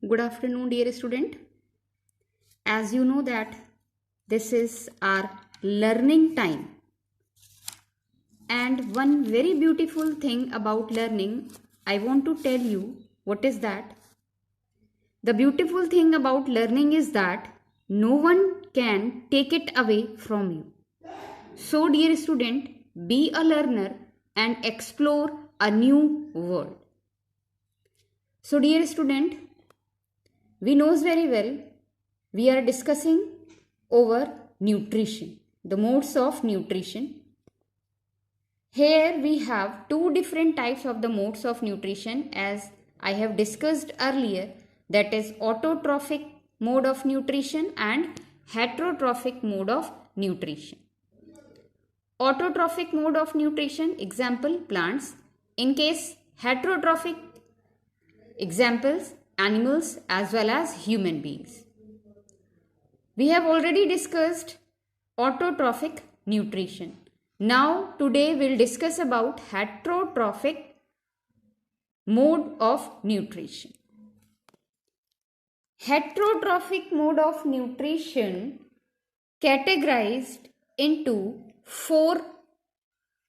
Good afternoon, dear student. As you know that this is our learning time, and one very beautiful thing about learning, I want to tell you what is that. The beautiful thing about learning is that no one can take it away from you. So, dear student, be a learner and explore a new world. So, dear student, we knows very well we are discussing over nutrition, the modes of nutrition. Here we have two different types of the modes of nutrition as I have discussed earlier, that is autotrophic mode of nutrition and heterotrophic mode of nutrition. Autotrophic mode of nutrition, example plants. In case heterotrophic, examples animals as well as human beings. We have already discussed autotrophic nutrition. Now today we'll discuss about heterotrophic mode of nutrition. Heterotrophic mode of nutrition categorized into four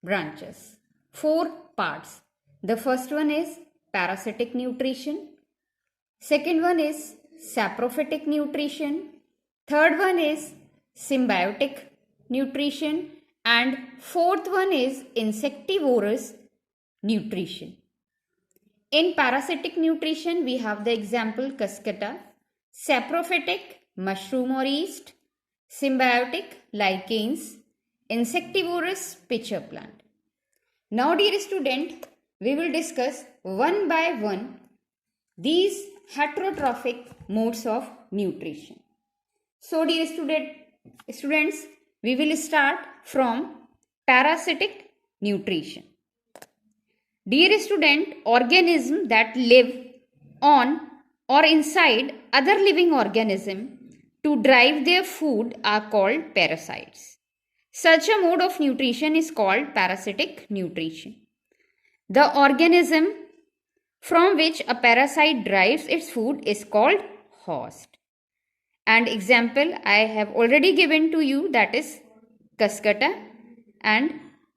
branches, four parts. The first one is parasitic nutrition. Second one is saprophytic nutrition. Third one is symbiotic nutrition. And fourth one is insectivorous nutrition. In parasitic nutrition, we have the example cuscuta, saprophytic, mushroom or yeast, symbiotic, lichens, insectivorous, pitcher plant. Now, dear student, we will discuss one by one these heterotrophic modes of nutrition. So, dear students, we will start from parasitic nutrition. Dear student, organisms that live on or inside other living organism to drive their food are called parasites. Such a mode of nutrition is called parasitic nutrition. The organism from which a parasite drives its food is called host. And example I have already given to you, that is cuscuta, and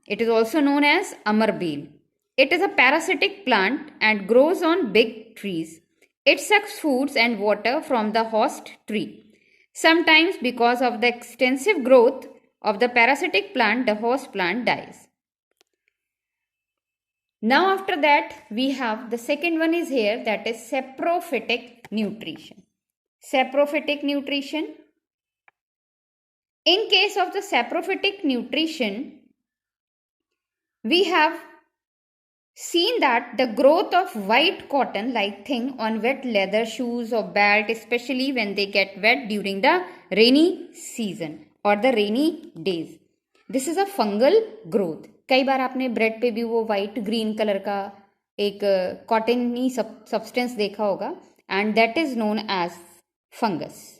it is also known as amarbel. It is a parasitic plant and grows on big trees. It sucks foods and water from the host tree. Sometimes because of the extensive growth of the parasitic plant, the host plant dies. Now after that we have the second one is here, that is saprophytic nutrition. Saprophytic nutrition. In case of the saprophytic nutrition, we have seen that the growth of white cotton like thing on wet leather, shoes or belt, especially when they get wet during the rainy season or the rainy days. This is a fungal growth. कई बार आपने bread पे भी वो white green colour का एक cottony substance देखा होगा, and that is known as fungus.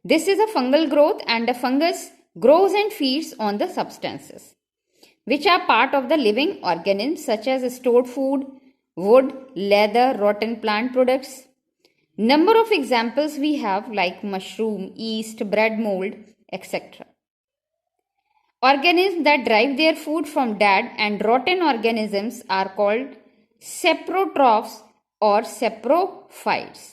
This is a fungal growth and the fungus grows and feeds on the substances which are part of the living organisms such as stored food, wood, leather, rotten plant products. Number of examples we have like mushroom, yeast, bread mold, etc. Organisms that derive their food from dead and rotten organisms are called saprotrophs or saprophytes.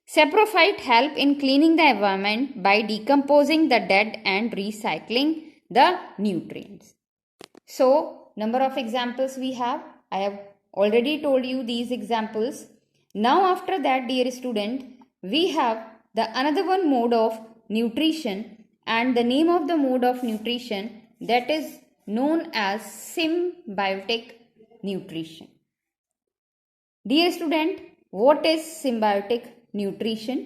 Saprophytes help in cleaning the environment by decomposing the dead and recycling the nutrients. So, number of examples we have. I have already told you these examples. Now after that, dear student, we have the another one mode of nutrition, and the name of the mode of nutrition, that is known as symbiotic nutrition. Dear student, what is symbiotic nutrition?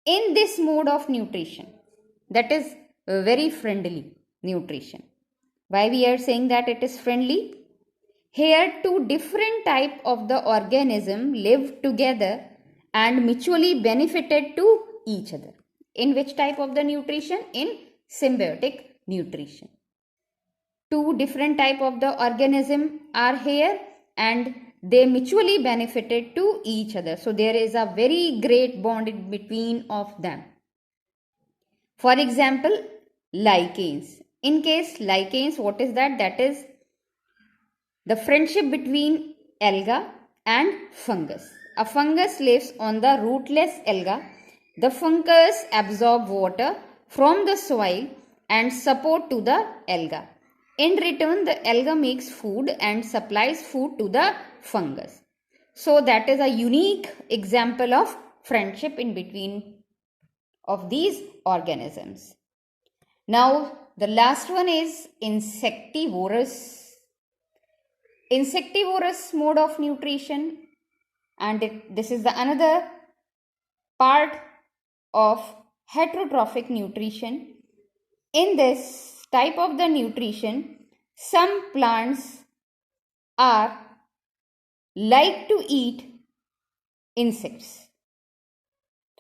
In this mode of nutrition, that is very friendly nutrition. Why we are saying that it is friendly? Here two different type of the organism live together and mutually benefited to each other. In which type of the nutrition? In symbiotic nutrition. Two different type of the organism are here and they mutually benefited to each other. So there is a very great bond in between of them. For example, lichens. In case lichens, what is that? That is the friendship between alga and fungus. A fungus lives on the rootless alga. The fungus absorbs water from the soil and support to the alga. In return, the alga makes food and supplies food to the fungus. So that is a unique example of friendship in between of these organisms. Now the last one is insectivorous. Insectivorous mode of nutrition, and this is the another part of heterotrophic nutrition. In this type of the nutrition, some plants are like to eat insects.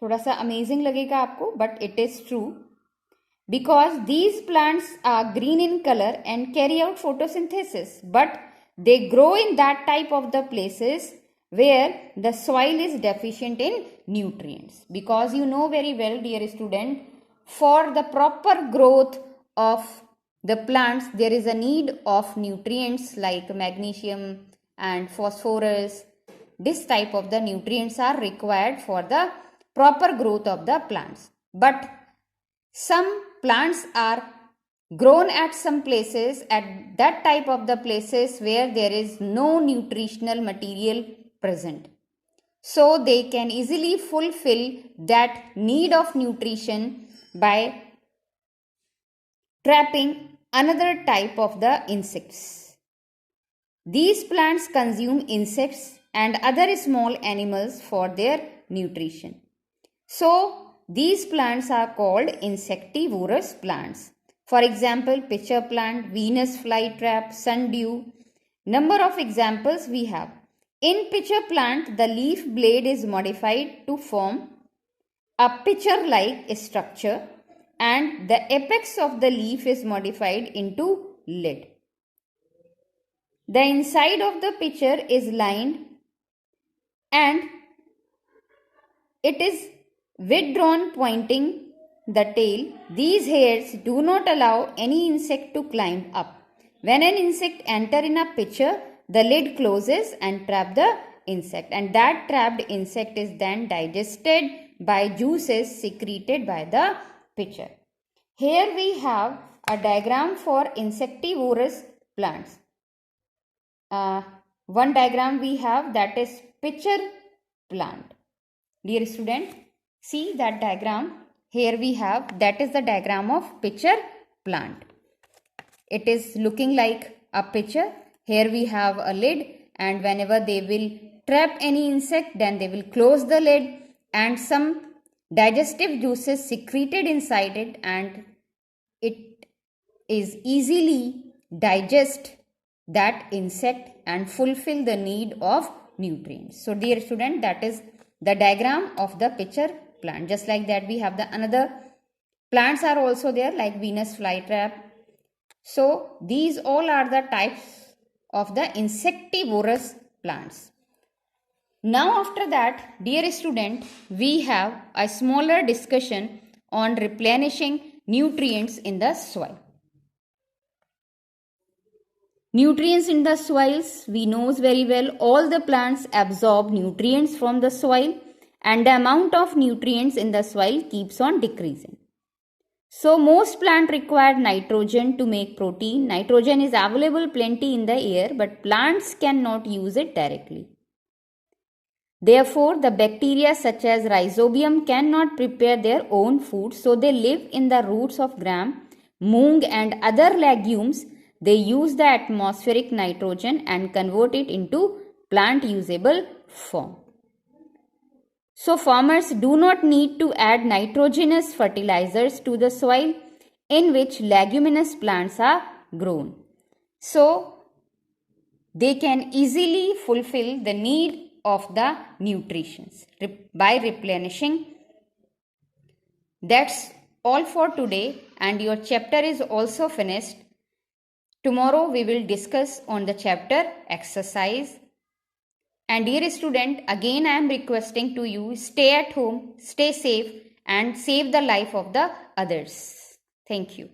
थोड़ा सा amazing लगेगा आपको, but it is true because these plants are green in color and carry out photosynthesis, but they grow in that type of the places where the soil is deficient in nutrients. Because you know very well, dear student, for the proper growth of the plants, there is a need of nutrients like magnesium and phosphorus. This type of the nutrients are required for the proper growth of the plants. But some plants are grown at some places, at that type of the places where there is no nutritional material present. So they can easily fulfill that need of nutrition by trapping another type of the insects. These plants consume insects and other small animals for their nutrition. So these plants are called insectivorous plants. For example, pitcher plant, Venus flytrap, sundew. Number of examples we have. In pitcher plant, the leaf blade is modified to form a pitcher-like structure and the apex of the leaf is modified into lid. The inside of the pitcher is lined and it is withdrawn pointing the tail. These hairs do not allow any insect to climb up. When an insect enters in a pitcher, the lid closes and traps the insect, and that trapped insect is then digested by juices secreted by the pitcher. Here we have a diagram for insectivorous plants. One diagram we have, that is pitcher plant. Dear student, see that diagram. Here we have, that is the diagram of pitcher plant. It is looking like a pitcher. Here we have a lid, and whenever they will trap any insect, then they will close the lid and some digestive juices secreted inside it, and it is easily digest that insect and fulfill the need of nutrients. So dear student, that is the diagram of the pitcher plant. Just like that, we have the another plants are also there like Venus flytrap. So these all are the types of the insectivorous plants. Now after that, dear student, we have a smaller discussion on replenishing nutrients in the soil. Nutrients in the soils, we know very well, all the plants absorb nutrients from the soil and the amount of nutrients in the soil keeps on decreasing. So most plants require nitrogen to make protein. Nitrogen is available plenty in the air, but plants cannot use it directly. Therefore, the bacteria such as rhizobium cannot prepare their own food, so they live in the roots of gram, moong and other legumes. They use the atmospheric nitrogen and convert it into plant usable form. So farmers do not need to add nitrogenous fertilizers to the soil in which leguminous plants are grown. So they can easily fulfill the need of the nutrition by replenishing. That's all for today, and your chapter is also finished. Tomorrow we will discuss on the chapter exercise And dear student, again I am requesting to you, stay at home, stay safe and save the life of the others. Thank you.